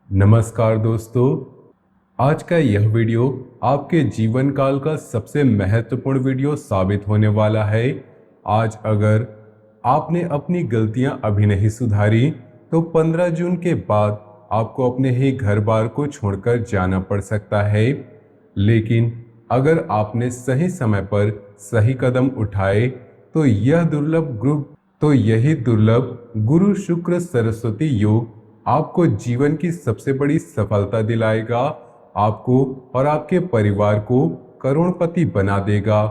नमस्कार दोस्तों। आज का यह वीडियो आपके जीवन काल का सबसे महत्वपूर्ण वीडियो साबित होने वाला है। आज अगर आपने अपनी गलतियां अभी नहीं सुधारी तो 15 जून के बाद आपको अपने ही घर बार को छोड़कर जाना पड़ सकता है। लेकिन अगर आपने सही समय पर सही कदम उठाए तो यही दुर्लभ गुरु शुक्र सरस्वती योग आपको जीवन की सबसे बड़ी सफलता दिलाएगा, आपको और आपके परिवार को करोड़पति बना देगा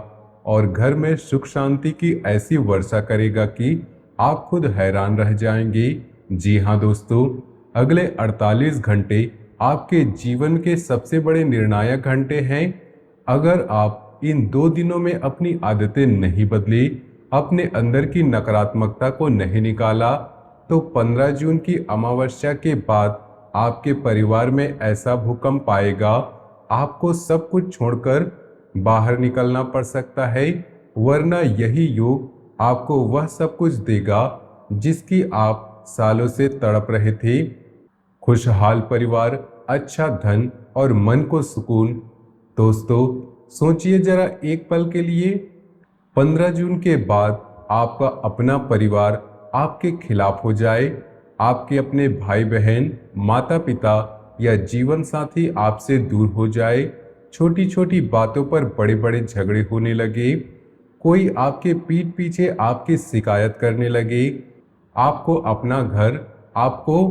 और घर में सुख शांति की ऐसी वर्षा करेगा कि आप खुद हैरान रह जाएंगे। जी हाँ दोस्तों, अगले 48 घंटे आपके जीवन के सबसे बड़े निर्णायक घंटे हैं। अगर आप इन 2 दिनों में अपनी आदतें नहीं बदली, अपने अंदर की नकारात्मकता को नहीं निकाला, तो 15 जून की अमावस्या के बाद आपके परिवार में ऐसा भूकंप आएगा, आपको सब कुछ छोड़कर बाहर निकलना पड़ सकता है। वरना यही योग आपको वह सब कुछ देगा जिसकी आप सालों से तड़प रहे थे। खुशहाल परिवार, अच्छा धन और मन को सुकून। दोस्तों, सोचिए जरा एक पल के लिए, 15 जून के बाद आपका अपना परिवार आपके खिलाफ हो जाए, आपके अपने भाई बहन, माता पिता या जीवन साथी आपसे दूर हो जाए, छोटी छोटी बातों पर बड़े बड़े झगड़े होने लगे, कोई आपके पीठ पीछे आपकी शिकायत करने लगे, आपको अपना घर आपको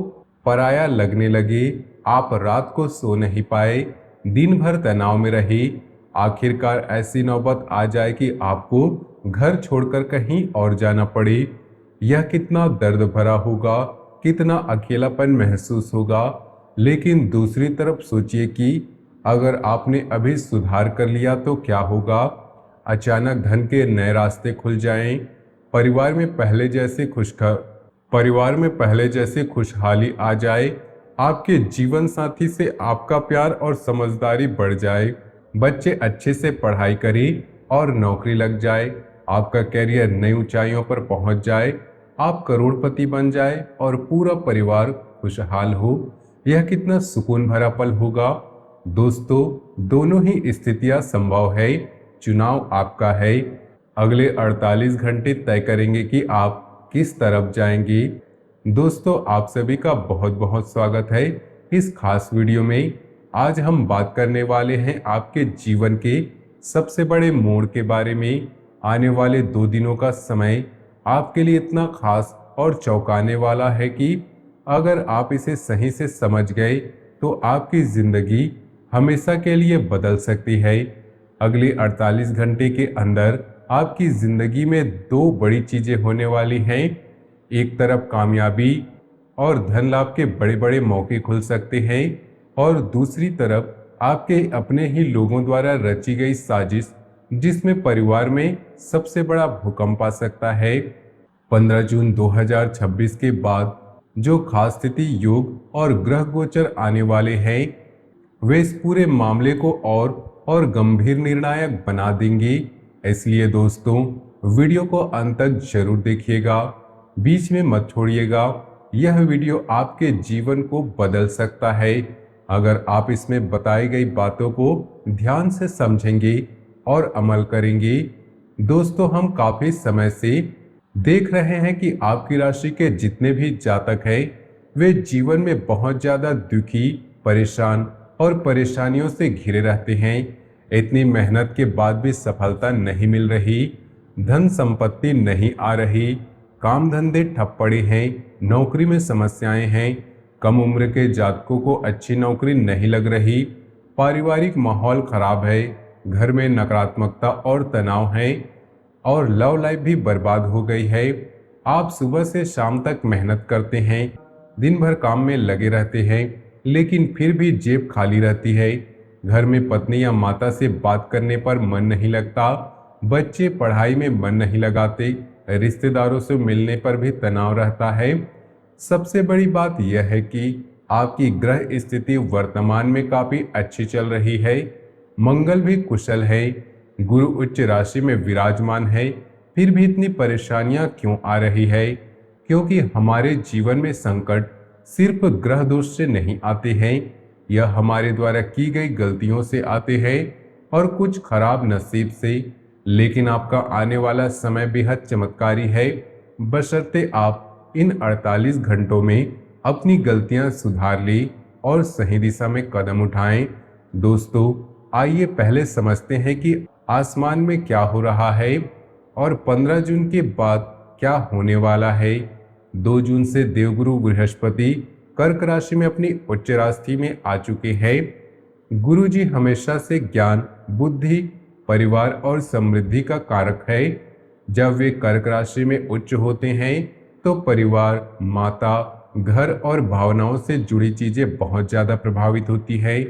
पराया लगने लगे, आप रात को सो नहीं पाए, दिन भर तनाव में रहे, आखिरकार ऐसी नौबत आ जाए कि आपको घर छोड़कर कहीं और जाना पड़े। यह कितना दर्द भरा होगा, कितना अकेलापन महसूस होगा। लेकिन दूसरी तरफ सोचिए कि अगर आपने अभी सुधार कर लिया तो क्या होगा। अचानक धन के नए रास्ते खुल जाएं, परिवार में पहले जैसे खुशहाली आ जाए, आपके जीवन साथी से आपका प्यार और समझदारी बढ़ जाए, बच्चे अच्छे से पढ़ाई करें और नौकरी लग जाए, आपका करियर नई ऊंचाइयों पर पहुंच जाए, आप करोड़पति बन जाए और पूरा परिवार खुशहाल हो। यह कितना सुकून भरा पल होगा। दोस्तों, दोनों ही स्थितियां संभव है, चुनाव आपका है। अगले 48 घंटे तय करेंगे कि आप किस तरफ जाएंगे। दोस्तों, आप सभी का बहुत बहुत स्वागत है इस खास वीडियो में। आज हम बात करने वाले हैं आपके जीवन के सबसे बड़े मोड़ के बारे में। आने वाले 2 दिनों का समय आपके लिए इतना खास और चौंकाने वाला है कि अगर आप इसे सही से समझ गए तो आपकी जिंदगी हमेशा के लिए बदल सकती है। अगले 48 घंटे के अंदर आपकी जिंदगी में 2 बड़ी चीजें होने वाली हैं। एक तरफ कामयाबी और धन लाभ के बड़े बड़े मौके खुल सकते हैं और दूसरी तरफ आपके अपने ही लोगों द्वारा रची गई साजिश जिसमें परिवार में सबसे बड़ा भूकंप आ सकता है। 15 जून 2026 के बाद जो खास स्थिति, योग और ग्रह गोचर आने वाले हैं, वे इस पूरे मामले को और गंभीर निर्णायक बना देंगे। इसलिए दोस्तों, वीडियो को अंत तक जरूर देखिएगा, बीच में मत छोड़िएगा। यह वीडियो आपके जीवन को बदल सकता है अगर आप इसमें बताई गई बातों को ध्यान से समझेंगे और अमल करेंगे। दोस्तों, हम काफी समय से देख रहे हैं कि आपकी राशि के जितने भी जातक हैं, वे जीवन में बहुत ज्यादा दुखी, परेशान और परेशानियों से घिरे रहते हैं। इतनी मेहनत के बाद भी सफलता नहीं मिल रही, धन संपत्ति नहीं आ रही, काम धंधे ठप पड़े हैं, नौकरी में समस्याएं हैं, कम उम्र के जातकों को अच्छी नौकरी नहीं लग रही, पारिवारिक माहौल खराब है, घर में नकारात्मकता और तनाव है और लव लाइफ भी बर्बाद हो गई है। आप सुबह से शाम तक मेहनत करते हैं, दिन भर काम में लगे रहते हैं, लेकिन फिर भी जेब खाली रहती है। घर में पत्नी या माता से बात करने पर मन नहीं लगता, बच्चे पढ़ाई में मन नहीं लगाते, रिश्तेदारों से मिलने पर भी तनाव रहता है। सबसे बड़ी बात यह है कि आपकी ग्रह स्थिति वर्तमान में काफी अच्छी चल रही है, मंगल भी कुशल है, गुरु उच्च राशि में विराजमान है, फिर भी इतनी परेशानियां क्यों आ रही है? क्योंकि हमारे जीवन में संकट सिर्फ ग्रह दोष से नहीं आते हैं, यह हमारे द्वारा की गई गलतियों से आते हैं और कुछ खराब नसीब से। लेकिन आपका आने वाला समय बेहद चमत्कारी है, बशर्ते आप इन 48 घंटों में अपनी गलतियां सुधार ली और सही दिशा में कदम उठाएं। दोस्तों, आइए पहले समझते हैं कि आसमान में क्या हो रहा है और 15 जून के बाद क्या होने वाला है। 2 जून से देवगुरु बृहस्पति कर्क राशि में अपनी उच्च राशि में आ चुके हैं। गुरु जी हमेशा से ज्ञान, बुद्धि, परिवार और समृद्धि का कारक है। जब वे कर्क राशि में उच्च होते हैं तो परिवार, माता, घर और भावनाओं से जुड़ी चीजें बहुत ज्यादा प्रभावित होती है।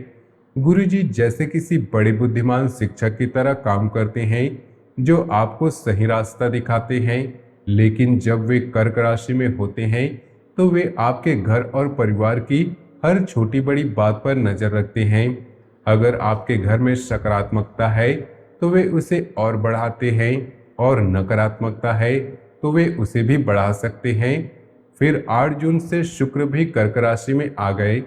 गुरु जी जैसे किसी बड़े बुद्धिमान शिक्षक की तरह काम करते हैं जो आपको सही रास्ता दिखाते हैं। लेकिन जब वे कर्क राशि में होते हैं तो वे आपके घर और परिवार की हर छोटी बड़ी बात पर नजर रखते हैं। अगर आपके घर में सकारात्मकता है तो वे उसे और बढ़ाते हैं और नकारात्मकता है तो वे उसे भी बढ़ा सकते हैं। फिर 8 जून से शुक्र भी कर्क राशि में आ गए।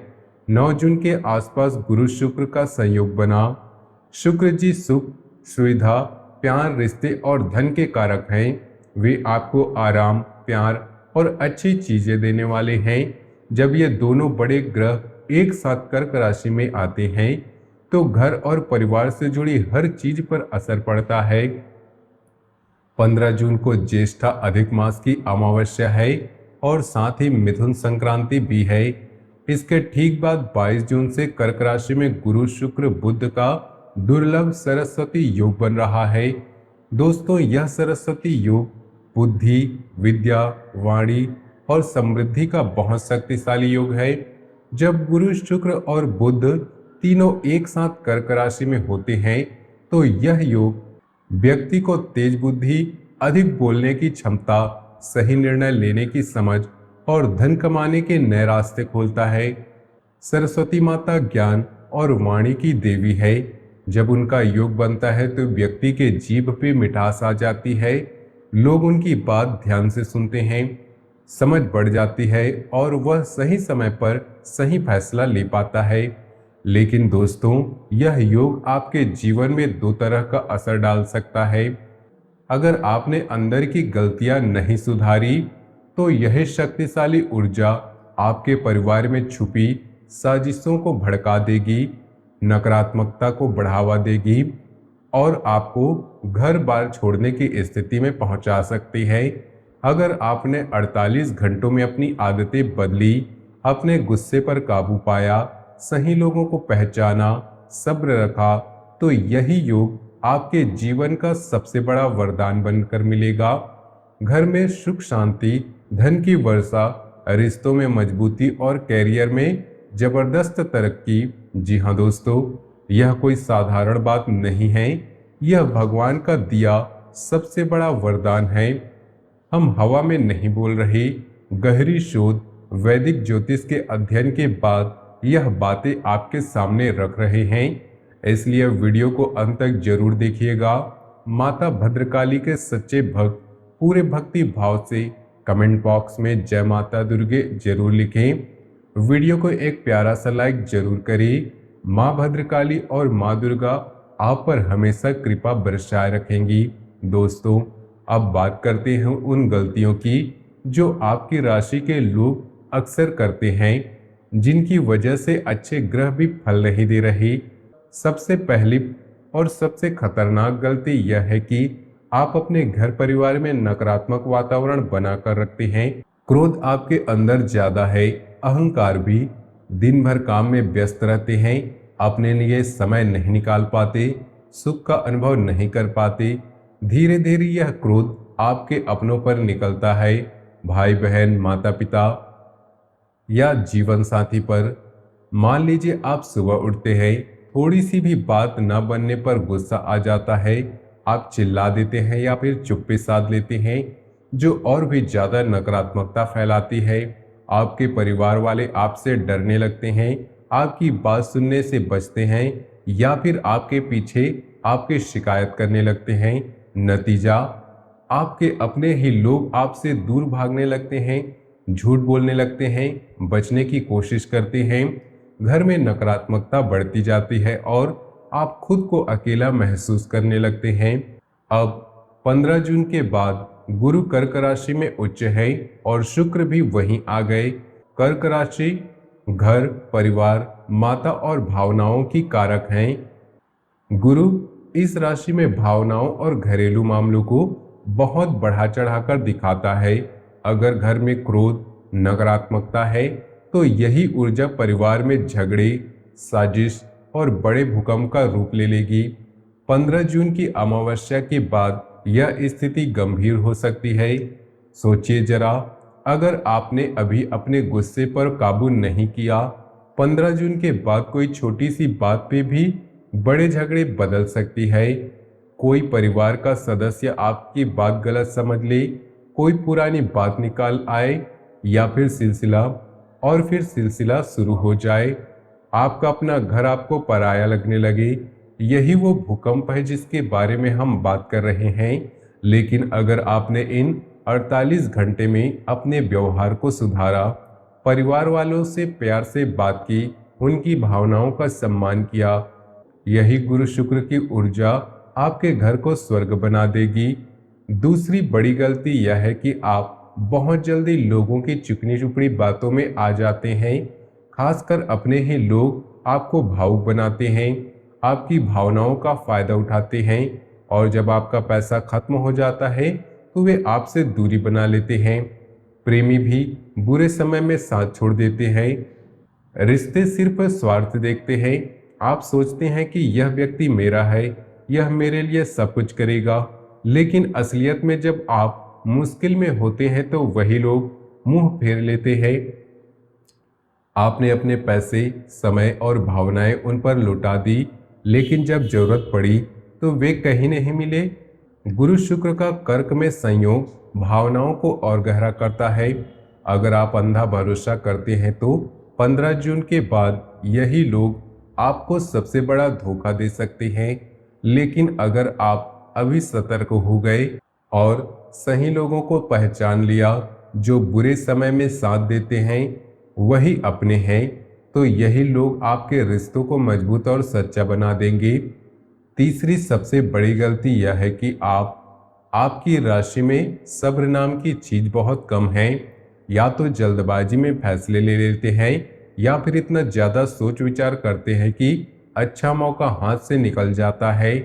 9 जून के आसपास गुरु शुक्र का संयोग बना। शुक्र जी सुख, सुविधा, प्यार, रिश्ते और धन के कारक हैं। वे आपको आराम, प्यार और अच्छी चीजें देने वाले हैं। जब ये दोनों बड़े ग्रह एक साथ कर्क राशि में आते हैं तो घर और परिवार से जुड़ी हर चीज पर असर पड़ता है। 15 जून को ज्येष्ठा अधिक मास की अमावस्या है और साथ ही मिथुन संक्रांति भी है। इसके ठीक बाद 22 जून से कर्क राशि में गुरु शुक्र बुध का दुर्लभ सरस्वती योग बन रहा है। दोस्तों, यह सरस्वती योग बुद्धि, विद्या, वाणी और समृद्धि का बहुत शक्तिशाली योग है। जब गुरु, शुक्र और बुध तीनों एक साथ कर्क राशि में होते हैं तो यह योग व्यक्ति को तेज बुद्धि, अधिक बोलने की क्षमता, सही निर्णय लेने की समझ और धन कमाने के नए रास्ते खोलता है। सरस्वती माता ज्ञान और वाणी की देवी है। जब उनका योग बनता है तो व्यक्ति के जीभ पे मिठास आ जाती है, लोग उनकी बात ध्यान से सुनते हैं, समझ बढ़ जाती है और वह सही समय पर सही फैसला ले पाता है। लेकिन दोस्तों, यह योग आपके जीवन में दो तरह का असर डाल सकता है। अगर आपने अंदर की गलतियां नहीं सुधारी तो यह शक्तिशाली ऊर्जा आपके परिवार में छुपी साजिशों को भड़का देगी, नकारात्मकता को बढ़ावा देगी और आपको घर बार छोड़ने की स्थिति में पहुंचा सकती है। अगर आपने 48 घंटों में अपनी आदतें बदली, अपने गुस्से पर काबू पाया, सही लोगों को पहचाना, सब्र रखा, तो यही योग आपके जीवन का सबसे बड़ा वरदान बनकर मिलेगा। घर में सुख शांति, धन की वर्षा, रिश्तों में मजबूती और कैरियर में जबरदस्त तरक्की। जी हाँ दोस्तों, यह कोई साधारण बात नहीं है, यह भगवान का दिया सबसे बड़ा वरदान है। हम हवा में नहीं बोल रहे। गहरी शोध, वैदिक ज्योतिष के अध्ययन के बाद यह बातें आपके सामने रख रहे हैं, इसलिए वीडियो को अंत तक जरूर देखिएगा। माता भद्रकाली के सच्चे भक्त पूरे भक्ति भाव से कमेंट बॉक्स में जय माता दुर्गे जरूर लिखें। वीडियो को एक प्यारा सा लाइक जरूर करें। माँ भद्रकाली और माँ दुर्गा आप पर हमेशा कृपा बरसाए रखेंगी। दोस्तों, अब बात करते हैं उन गलतियों की जो आपकी राशि के लोग अक्सर करते हैं, जिनकी वजह से अच्छे ग्रह भी फल नहीं दे रहे। सबसे पहली और सबसे खतरनाक गलती यह है कि आप अपने घर परिवार में नकारात्मक वातावरण बनाकर रखते हैं। क्रोध आपके अंदर ज्यादा है, अहंकार भी। दिन भर काम में व्यस्त रहते हैं, अपने लिए समय नहीं निकाल पाते, सुख का अनुभव नहीं कर पाते। धीरे धीरे यह क्रोध आपके अपनों पर निकलता है, भाई बहन, माता पिता या जीवन साथी पर। मान लीजिए आप सुबह उठते हैं, थोड़ी सी भी बात न बनने पर गुस्सा आ जाता है, आप चिल्ला देते हैं या फिर चुप्पी साध लेते हैं, जो और भी ज्यादा नकारात्मकता फैलाती है। आपके परिवार वाले आपसे डरने लगते हैं, आपकी बात सुनने से बचते हैं या फिर आपके पीछे आपकी शिकायत करने लगते हैं। नतीजा, आपके अपने ही लोग आपसे दूर भागने लगते हैं झूठ बोलने लगते हैं, बचने की कोशिश करते हैं, घर में नकारात्मकता बढ़ती जाती है और आप खुद को अकेला महसूस करने लगते हैं। अब 15 जून के बाद गुरु कर्क राशि में उच्च है और शुक्र भी वहीं आ गए। कर्क राशि घर, परिवार, माता और भावनाओं की कारक हैं। गुरु इस राशि में भावनाओं और घरेलू मामलों को बहुत बढ़ा चढ़ाकर दिखाता है। अगर घर में क्रोध, नकारात्मकता है तो यही ऊर्जा परिवार में झगड़े, साजिश और बड़े भूकंप का रूप ले लेगी। 15 जून की अमावस्या के बाद यह स्थिति गंभीर हो सकती है। सोचिए जरा, अगर आपने अभी अपने गुस्से पर काबू नहीं किया, 15 जून के बाद कोई छोटी सी बात पे भी बड़े झगड़े बदल सकती है। कोई परिवार का सदस्य आपकी बात गलत समझ ले, कोई पुरानी बात निकाल आए या फिर सिलसिला शुरू हो जाए। आपका अपना घर आपको पराया लगने लगे। यही वो भूकंप है जिसके बारे में हम बात कर रहे हैं। लेकिन अगर आपने इन 48 घंटे में अपने व्यवहार को सुधारा, परिवार वालों से प्यार से बात की, उनकी भावनाओं का सम्मान किया, यही गुरु शुक्र की ऊर्जा आपके घर को स्वर्ग बना देगी। दूसरी बड़ी गलती यह है कि आप बहुत जल्दी लोगों की चिकनी चुपड़ी बातों में आ जाते हैं। खासकर अपने ही लोग आपको भावुक बनाते हैं, आपकी भावनाओं का फायदा उठाते हैं और जब आपका पैसा खत्म हो जाता है तो वे आपसे दूरी बना लेते हैं। प्रेमी भी बुरे समय में साथ छोड़ देते हैं। रिश्ते सिर्फ स्वार्थ देखते हैं। आप सोचते हैं कि यह व्यक्ति मेरा है, यह मेरे लिए सब कुछ करेगा, लेकिन असलियत में जब आप मुश्किल में होते हैं तो वही लोग मुंह फेर लेते हैं। आपने अपने पैसे, समय और भावनाएं उन पर लुटा दी, लेकिन जब जरूरत पड़ी तो वे कहीं नहीं मिले। गुरु शुक्र का कर्क में संयोग भावनाओं को और गहरा करता है। अगर आप अंधा भरोसा करते हैं तो 15 जून के बाद यही लोग आपको सबसे बड़ा धोखा दे सकते हैं। लेकिन अगर आप अभी सतर्क हो गए और सही लोगों को पहचान लिया जो बुरे समय में साथ देते हैं, वही अपने हैं, तो यही लोग आपके रिश्तों को मजबूत और सच्चा बना देंगे। तीसरी सबसे बड़ी गलती यह है कि आपकी राशि में सब्र नाम की चीज बहुत कम है। या तो जल्दबाजी में फैसले ले लेते हैं या फिर इतना ज्यादा सोच विचार करते हैं कि अच्छा मौका हाथ से निकल जाता है।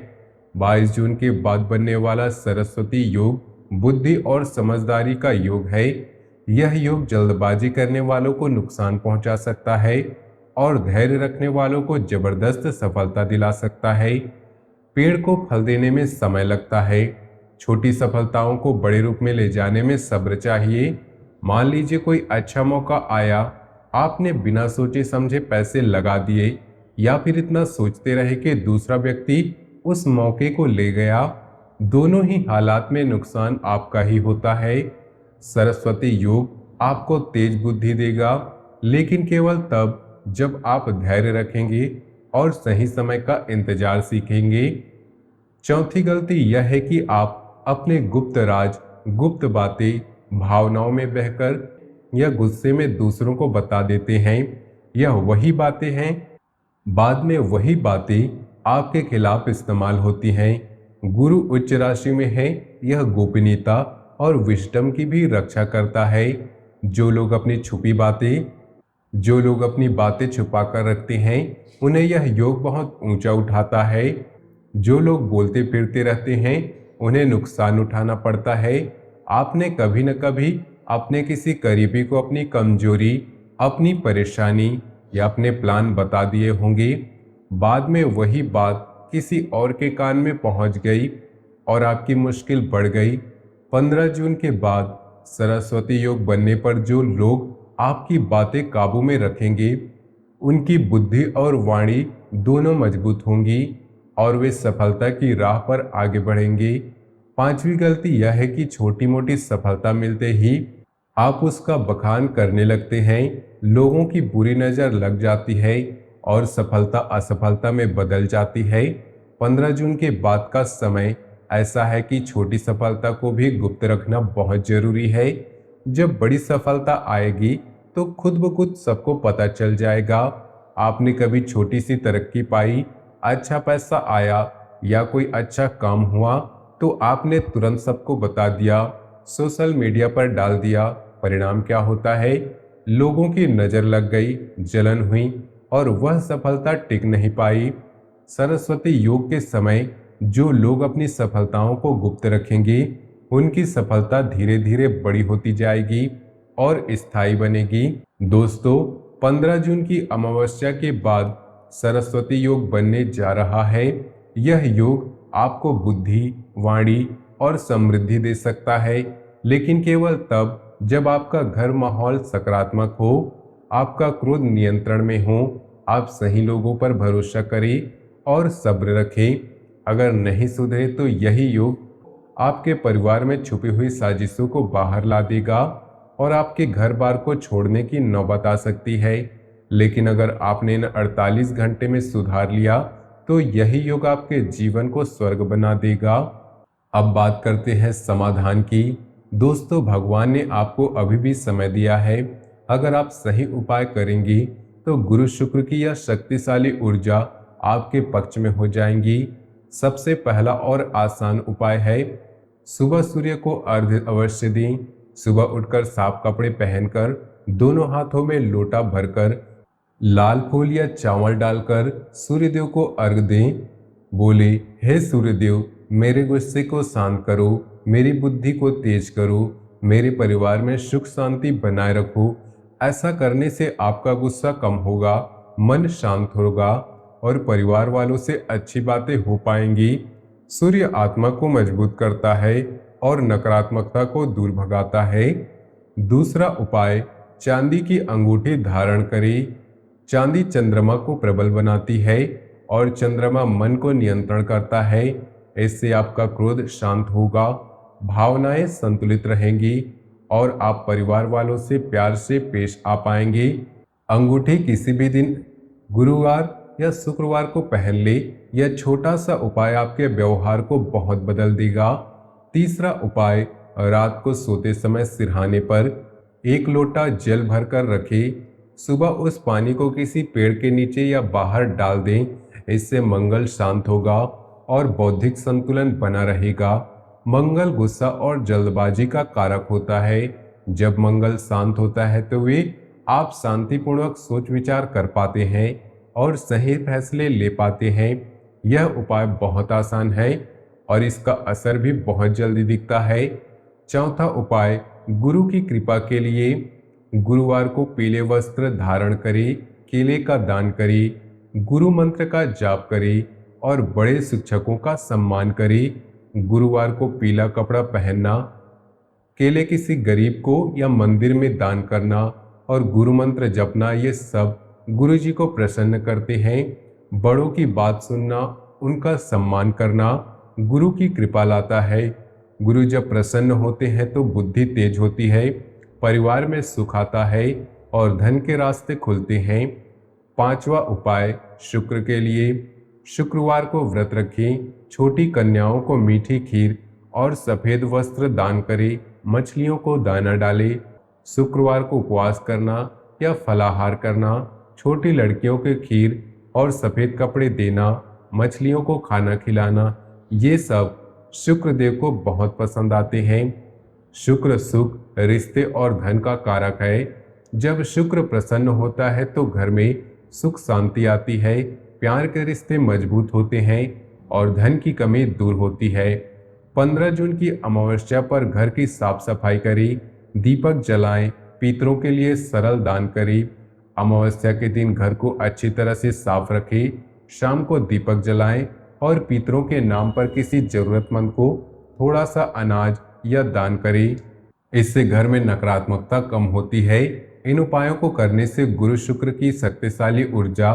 22 जून के बाद बनने वाला सरस्वती योग बुद्धि और समझदारी का योग है। यह योग जल्दबाजी करने वालों को नुकसान पहुंचा सकता है और धैर्य रखने वालों को जबरदस्त सफलता दिला सकता है। पेड़ को फल देने में समय लगता है, छोटी सफलताओं को बड़े रूप में ले जाने में सब्र चाहिए। मान लीजिए कोई अच्छा मौका आया, आपने बिना सोचे समझे पैसे लगा दिए या फिर इतना सोचते रहे कि दूसरा व्यक्ति उस मौके को ले गया। दोनों ही हालात में नुकसान आपका ही होता है। सरस्वती योग आपको तेज बुद्धि देगा, लेकिन केवल तब जब आप धैर्य रखेंगे और सही समय का इंतजार सीखेंगे। चौथी गलती यह है कि आप अपने गुप्त राज, गुप्त बातें भावनाओं में बहकर या गुस्से में दूसरों को बता देते हैं। यह वही बातें हैं, बाद में वही बातें आपके खिलाफ इस्तेमाल होती हैं। गुरु उच्च राशि में है, यह गोपनीयता और विजडम की भी रक्षा करता है। जो लोग अपनी बातें छुपा कर रखते हैं, उन्हें यह योग बहुत ऊंचा उठाता है। जो लोग बोलते फिरते रहते हैं, उन्हें नुकसान उठाना पड़ता है। आपने कभी न कभी अपने किसी करीबी को अपनी कमजोरी, अपनी परेशानी या अपने प्लान बता दिए होंगे। बाद में वही बात किसी और के कान में पहुंच गई और आपकी मुश्किल बढ़ गई। 15 जून के बाद सरस्वती योग बनने पर जो लोग आपकी बातें काबू में रखेंगे, उनकी बुद्धि और वाणी दोनों मजबूत होंगी और वे सफलता की राह पर आगे बढ़ेंगे। पांचवी गलती यह है कि छोटी मोटी सफलता मिलते ही आप उसका बखान करने लगते हैं। लोगों की बुरी नज़र लग जाती है और सफलता असफलता में बदल जाती है। 15 जून के बाद का समय ऐसा है कि छोटी सफलता को भी गुप्त रखना बहुत जरूरी है। जब बड़ी सफलता आएगी तो खुद ब खुद सबको पता चल जाएगा। आपने कभी छोटी सी तरक्की पाई, अच्छा पैसा आया या कोई अच्छा काम हुआ तो आपने तुरंत सबको बता दिया, सोशल मीडिया पर डाल दिया। परिणाम क्या होता है? लोगों की नज़र लग गई, जलन हुई और वह सफलता टिक नहीं पाई। सरस्वती योग के समय जो लोग अपनी सफलताओं को गुप्त रखेंगे उनकी सफलता धीरे धीरे बड़ी होती जाएगी और स्थायी बनेगी। दोस्तों, 15 जून की अमावस्या के बाद सरस्वती योग बनने जा रहा है। यह योग आपको बुद्धि, वाणी और समृद्धि दे सकता है, लेकिन केवल तब जब आपका घर माहौल सकारात्मक हो, आपका क्रोध नियंत्रण में हो, आप सही लोगों पर भरोसा करें और सब्र रखें। अगर नहीं सुधरे तो यही योग आपके परिवार में छुपी हुई साजिशों को बाहर ला देगा और आपके घर बार को छोड़ने की नौबत आ सकती है। लेकिन अगर आपने इन 48 घंटे में सुधार लिया तो यही योग आपके जीवन को स्वर्ग बना देगा। अब बात करते हैं समाधान की। दोस्तों, भगवान ने आपको अभी भी समय दिया है। अगर आप सही उपाय करेंगी तो गुरु शुक्र की यह शक्तिशाली ऊर्जा आपके पक्ष में हो जाएंगी। सबसे पहला और आसान उपाय है, सुबह सूर्य को अर्घ्य अवश्य दें। सुबह उठकर साफ कपड़े पहनकर दोनों हाथों में लोटा भरकर लाल फूल या चावल डालकर सूर्यदेव को अर्घ दें। बोले, हे सूर्यदेव, मेरे गुस्से को शांत करो, मेरी बुद्धि को तेज करो, मेरे परिवार में सुख शांति बनाए रखो। ऐसा करने से आपका गुस्सा कम होगा, मन शांत होगा और परिवार वालों से अच्छी बातें हो पाएंगी। सूर्य आत्मा को मजबूत करता है और नकारात्मकता को दूर भगाता है। दूसरा उपाय, चांदी की अंगूठी धारण करें। चांदी चंद्रमा को प्रबल बनाती है और चंद्रमा मन को नियंत्रण करता है। इससे आपका क्रोध शांत होगा, भावनाएं संतुलित रहेंगी और आप परिवार वालों से प्यार से पेश आ पाएंगे। अंगूठी किसी भी दिन, गुरुवार या शुक्रवार को पहन ले। यह छोटा सा उपाय आपके व्यवहार को बहुत बदल देगा। तीसरा उपाय, रात को सोते समय सिरहाने पर 1 लोटा जल भरकर रखें। सुबह उस पानी को किसी पेड़ के नीचे या बाहर डाल दें। इससे मंगल शांत होगा और बौद्धिक संतुलन बना रहेगा। मंगल गुस्सा और जल्दबाजी का कारक होता है। जब मंगल शांत होता है तो वे आप शांतिपूर्वक सोच विचार कर पाते हैं और सही फैसले ले पाते हैं। यह उपाय बहुत आसान है और इसका असर भी बहुत जल्दी दिखता है। चौथा उपाय, गुरु की कृपा के लिए गुरुवार को पीले वस्त्र धारण करें, केले का दान करें, गुरु मंत्र का जाप करें और बड़े शिक्षकों का सम्मान करें। गुरुवार को पीला कपड़ा पहनना, केले किसी गरीब को या मंदिर में दान करना और गुरु मंत्र जपना, ये सब गुरु जी को प्रसन्न करते हैं। बड़ों की बात सुनना, उनका सम्मान करना गुरु की कृपा लाता है। गुरु जब प्रसन्न होते हैं तो बुद्धि तेज होती है, परिवार में सुख आता है और धन के रास्ते खुलते हैं। पांचवा उपाय, शुक्र के लिए शुक्रवार को व्रत रखें। छोटी कन्याओं को मीठी खीर और सफ़ेद वस्त्र दान करें, मछलियों को दाना डालें। शुक्रवार को उपवास करना या फलाहार करना, छोटी लड़कियों के खीर और सफ़ेद कपड़े देना, मछलियों को खाना खिलाना, ये सब शुक्र देव को बहुत पसंद आते हैं। शुक्र सुख, रिश्ते और धन का कारक है। जब शुक्र प्रसन्न होता है तो घर में सुख शांति आती है, प्यार के रिश्ते मजबूत होते हैं और धन की कमी दूर होती है। 15 जून की अमावस्या पर घर की साफ सफाई करें, दीपक जलाएं, पितरों के लिए सरल दान करें। अमावस्या के दिन घर को अच्छी तरह से साफ रखें, शाम को दीपक जलाएं और पितरों के नाम पर किसी जरूरतमंद को थोड़ा सा अनाज या दान करें। इससे घर में नकारात्मकता कम होती है। इन उपायों को करने से गुरु शुक्र की शक्तिशाली ऊर्जा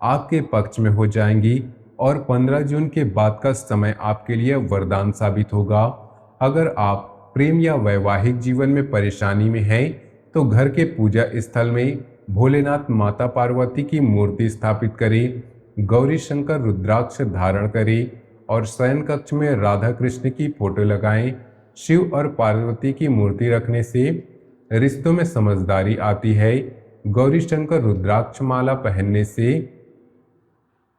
आपके पक्ष में हो जाएंगी और 15 जून के बाद का समय आपके लिए वरदान साबित होगा। अगर आप प्रेम या वैवाहिक जीवन में परेशानी में हैं तो घर के पूजा स्थल में भोलेनाथ माता पार्वती की मूर्ति स्थापित करें, गौरी शंकर रुद्राक्ष धारण करें और शयन कक्ष में राधा कृष्ण की फोटो लगाएं। शिव और पार्वती की मूर्ति रखने से रिश्तों में समझदारी आती है। गौरी शंकर रुद्राक्ष माला पहनने से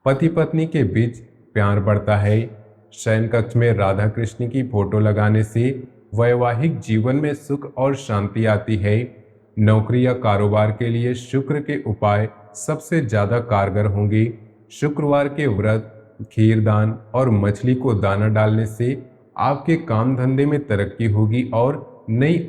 पति पत्नी के बीच प्यार बढ़ता है। शयन कक्ष में राधा कृष्ण की फोटो लगाने से वैवाहिक जीवन में सुख और शांति आती है। नौकरी या कारोबार के लिए शुक्र के उपाय सबसे ज्यादा कारगर होंगे। शुक्रवार के व्रत, खीरदान और मछली को दाना डालने से आपके काम धंधे में तरक्की होगी और नई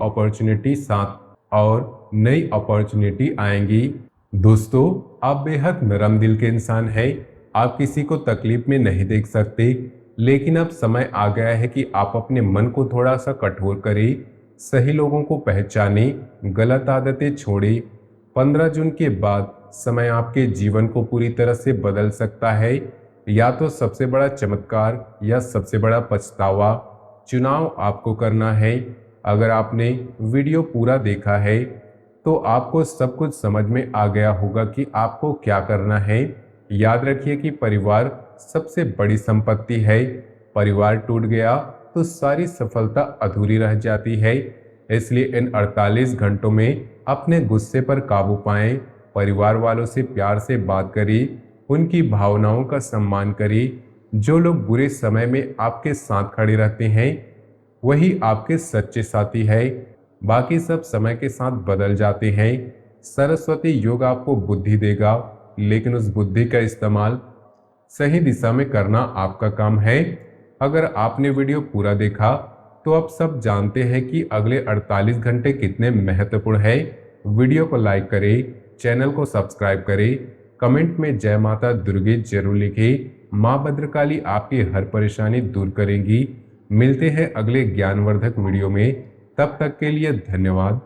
अपॉर्चुनिटी आएंगी। दोस्तों, आप बेहद नरम दिल के इंसान हैं। आप किसी को तकलीफ में नहीं देख सकते, लेकिन अब समय आ गया है कि आप अपने मन को थोड़ा सा कठोर करें। सही लोगों को पहचाने, गलत आदतें छोड़ें। 15 जून के बाद समय आपके जीवन को पूरी तरह से बदल सकता है। या तो सबसे बड़ा चमत्कार या सबसे बड़ा पछतावा, चुनाव आपको करना है। अगर आपने वीडियो पूरा देखा है तो आपको सब कुछ समझ में आ गया होगा कि आपको क्या करना है। याद रखिए कि परिवार सबसे बड़ी संपत्ति है। परिवार टूट गया तो सारी सफलता अधूरी रह जाती है। इसलिए इन 48 घंटों में अपने गुस्से पर काबू पाएं। परिवार वालों से प्यार से बात करें, उनकी भावनाओं का सम्मान करें। जो लोग बुरे समय में आपके साथ खड़े रहते हैं वही आपके सच्चे साथी है। बाकी सब समय के साथ बदल जाते हैं। सरस्वती योग आपको बुद्धि देगा, लेकिन उस बुद्धि का इस्तेमाल सही दिशा में करना आपका काम है। अगर आपने वीडियो पूरा देखा तो आप सब जानते हैं कि अगले 48 घंटे कितने महत्वपूर्ण है। वीडियो को लाइक करें, चैनल को सब्सक्राइब करें, कमेंट में जय माता दुर्गे जरूर लिखें। माँ भद्रकाली आपकी हर परेशानी दूर करेंगी। मिलते हैं अगले ज्ञानवर्धक वीडियो में। तब तक के लिए धन्यवाद।